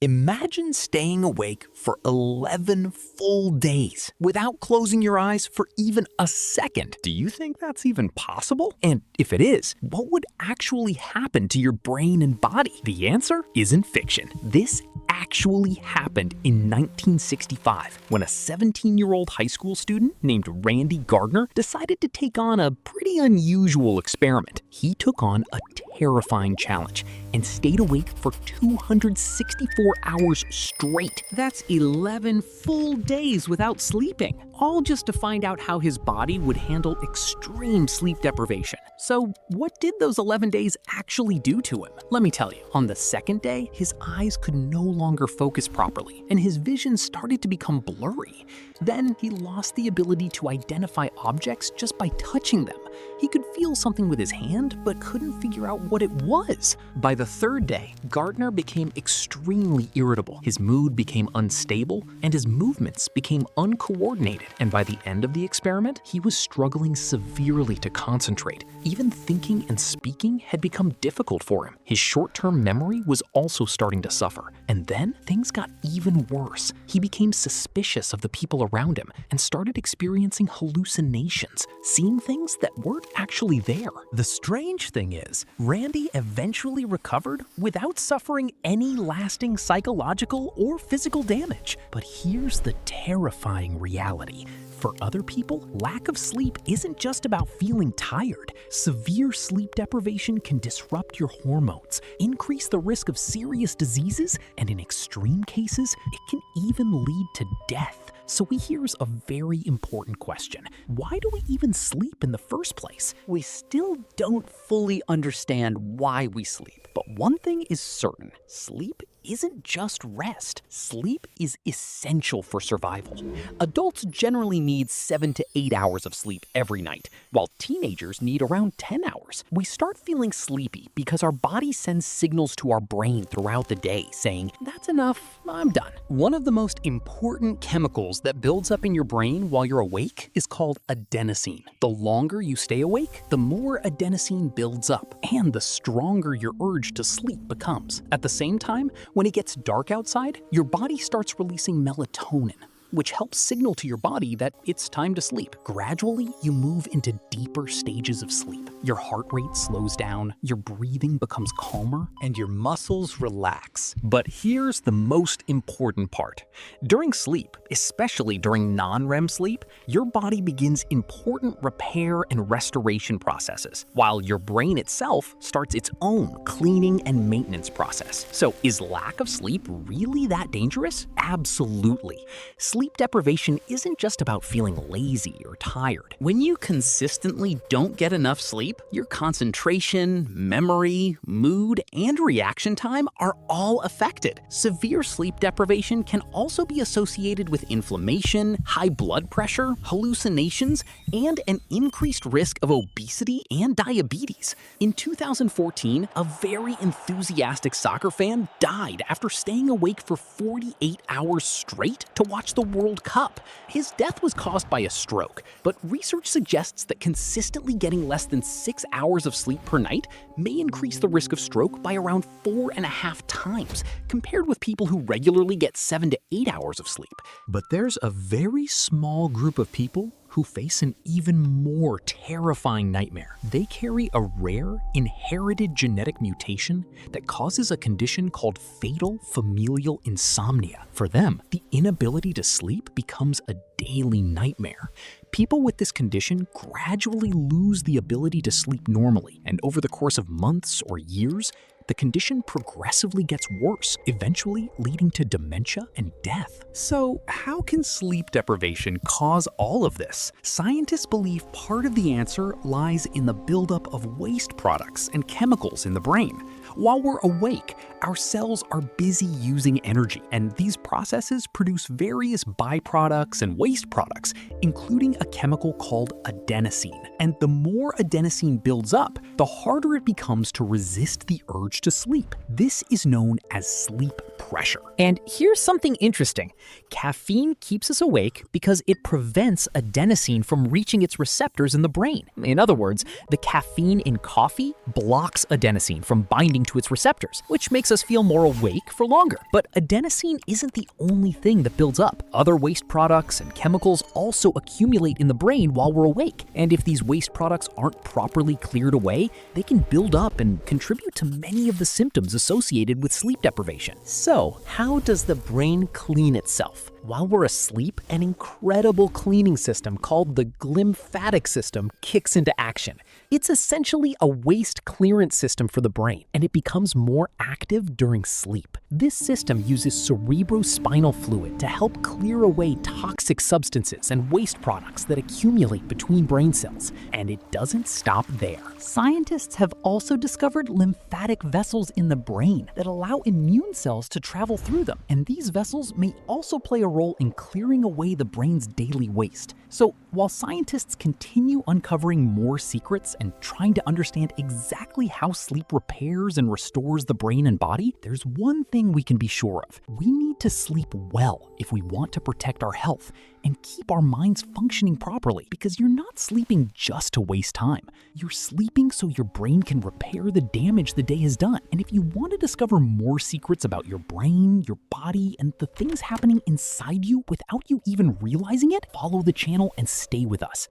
Imagine staying awake for 11 full days without closing your eyes for even a second. Do you think that's even possible? And if it is, what would actually happen to your brain and body? The answer isn't fiction. This actually happened in 1965 when a 17-year-old high school student named Randy Gardner decided to take on a pretty unusual experiment. He took on a terrifying challenge and stayed awake for 264 hours straight. That's 11 full days without sleeping, all just to find out how his body would handle extreme sleep deprivation. So what did those 11 days actually do to him? Let me tell you. On the second day, his eyes could no longer focus properly, and his vision started to become blurry. Then he lost the ability to identify objects just by touching them. He could feel something with his hand, but couldn't figure out what it was. By the third day, Gardner became extremely irritable. His mood became unstable, and his movements became uncoordinated. And by the end of the experiment, he was struggling severely to concentrate. Even thinking and speaking had become difficult for him. His short-term memory was also starting to suffer. And then things got even worse. He became suspicious of the people around him and started experiencing hallucinations, seeing things that weren't actually there. The strange thing is, Randy eventually recovered without suffering any lasting psychological or physical damage. But here's the terrifying reality. For other people, lack of sleep isn't just about feeling tired. Severe sleep deprivation can disrupt your hormones, increase the risk of serious diseases, and in extreme cases, it can even lead to death. So here's a very important question. Why do we even sleep in the first place? We still don't fully understand why we sleep, but one thing is certain: sleep isn't just rest. Sleep is essential for survival. Adults generally need 7 to 8 hours of sleep every night, while teenagers need around 10 hours. We start feeling sleepy because our body sends signals to our brain throughout the day saying, "That's enough, I'm done." One of the most important chemicals that builds up in your brain while you're awake is called adenosine. The longer you stay awake, the more adenosine builds up, and the stronger your urge to sleep becomes. At the same time, when it gets dark outside, your body starts releasing melatonin, which helps signal to your body that it's time to sleep. Gradually, you move into deeper stages of sleep. Your heart rate slows down, your breathing becomes calmer, And your muscles relax. but here's the most important part. During sleep, especially during non-REM sleep, your body begins important repair and restoration processes, while your brain itself starts its own cleaning and maintenance process. So is lack of sleep really that dangerous? Absolutely. Sleep deprivation isn't just about feeling lazy or tired. When you consistently don't get enough sleep, your concentration, memory, mood, and reaction time are all affected. Severe sleep deprivation can also be associated with inflammation, high blood pressure, hallucinations, and an increased risk of obesity and diabetes. In 2014, a very enthusiastic soccer fan died after staying awake for 48 hours straight to watch the World Cup. His death was caused by a stroke, but research suggests that consistently getting less than 6 hours of sleep per night may increase the risk of stroke by around 4.5 times, compared with people who regularly get 7 to 8 hours of sleep. But there's a very small group of people who face an even more terrifying nightmare. They carry a rare, inherited genetic mutation that causes a condition called fatal familial insomnia. For them, the inability to sleep becomes a daily nightmare. People with this condition gradually lose the ability to sleep normally, and over the course of months or years, the condition progressively gets worse, eventually leading to dementia and death. So, how can sleep deprivation cause all of this? Scientists believe part of the answer lies in the buildup of waste products and chemicals in the brain. While we're awake, our cells are busy using energy, and these processes produce various byproducts and waste products, including a chemical called adenosine. And the more adenosine builds up, the harder it becomes to resist the urge to sleep. This is known as sleep pressure. And here's something interesting. Caffeine keeps us awake because it prevents adenosine from reaching its receptors in the brain. In other words, the caffeine in coffee blocks adenosine from binding binding to its receptors, which makes us feel more awake for longer. But adenosine isn't the only thing that builds up. Other waste products and chemicals also accumulate in the brain while we're awake. And if these waste products aren't properly cleared away, they can build up and contribute to many of the symptoms associated with sleep deprivation. So, how does the brain clean itself? While we're asleep, an incredible cleaning system called the glymphatic system kicks into action. It's essentially a waste clearance system for the brain, and it becomes more active during sleep. This system uses cerebrospinal fluid to help clear away toxic substances and waste products that accumulate between brain cells, and it doesn't stop there. Scientists have also discovered lymphatic vessels in the brain that allow immune cells to travel through them, and these vessels may also play a role in clearing away the brain's daily waste. So, while scientists continue uncovering more secrets and trying to understand exactly how sleep repairs and restores the brain and body, there's one thing we can be sure of. We need to sleep well if we want to protect our health and keep our minds functioning properly, because you're not sleeping just to waste time. You're sleeping so your brain can repair the damage the day has done. And if you want to discover more secrets about your brain, your body, and the things happening inside you without you even realizing it, follow the channel and stay with us.